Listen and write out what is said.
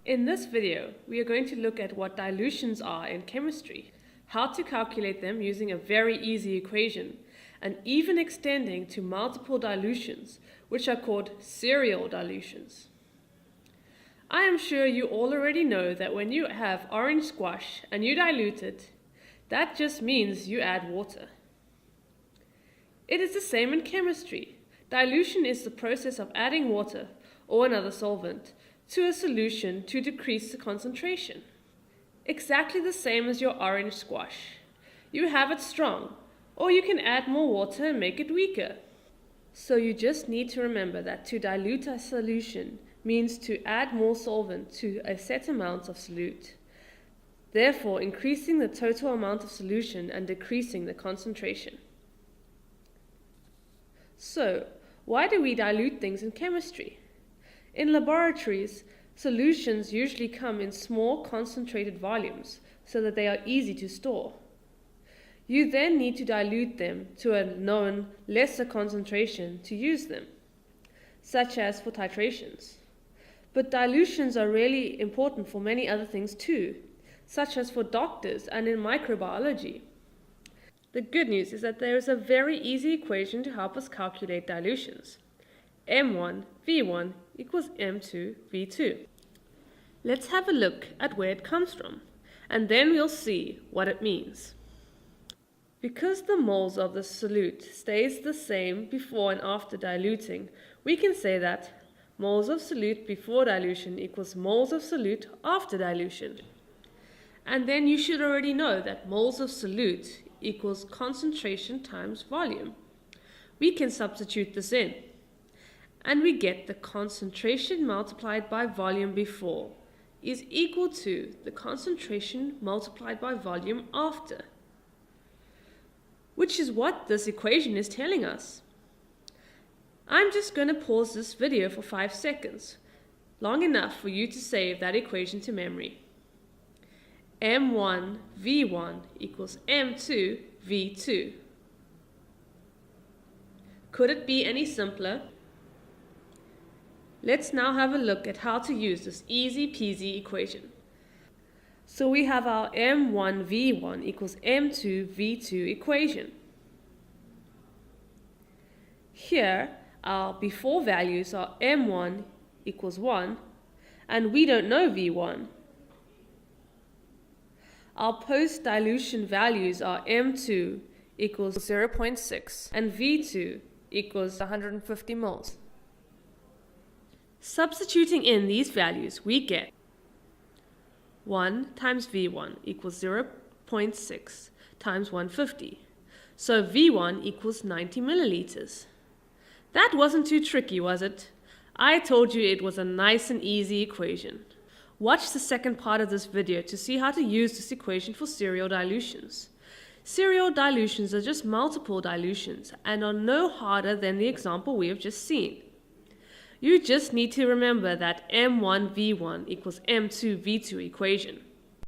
In this video, we are going to look at what dilutions are in chemistry, how to calculate them using a very easy equation, and even extending to multiple dilutions, which are called serial dilutions. I am sure you all already know that when you have orange squash and you dilute it, that just means you add water. It is the same in chemistry. Dilution is the process of adding water or another solvent to a solution to decrease the concentration. Exactly the same as your orange squash. You have it strong, or you can add more water and make it weaker. So you just need to remember that to dilute a solution means to add more solvent to a set amount of solute, therefore increasing the total amount of solution and decreasing the concentration. So, why do we dilute things in chemistry? In laboratories, solutions usually come in small concentrated volumes so that they are easy to store. You then need to dilute them to a known lesser concentration to use them, such as for titrations. But dilutions are really important for many other things too, such as for doctors and in microbiology. The good news is that there is a very easy equation to help us calculate dilutions. M1 V1 equals M2 V2. Let's have a look at where it comes from, and then we'll see what it means. Because the moles of the solute stays the same before and after diluting, we can say that moles of solute before dilution equals moles of solute after dilution. And then you should already know that moles of solute equals concentration times volume. We can substitute this in, and we get the concentration multiplied by volume before is equal to the concentration multiplied by volume after, which is what this equation is telling us. I'm just going to pause this video for 5 seconds, long enough for you to save that equation to memory. M1 V1 equals M2 V2. Could it be any simpler? Let's now have a look at how to use this easy peasy equation. So we have our M1 V1 equals M2 V2 equation. Here, our before values are M1 equals 1, and we don't know V1. Our post-dilution values are M2 equals 0.6 and V2 equals 150 moles. Substituting in these values, we get 1 times V1 equals 0.6 times 150. So V1 equals 90 milliliters. That wasn't too tricky, was it? I told you it was a nice and easy equation. Watch the second part of this video to see how to use this equation for serial dilutions. Serial dilutions are just multiple dilutions and are no harder than the example we have just seen. You just need to remember that M1 V1 equals M2 V2 equation.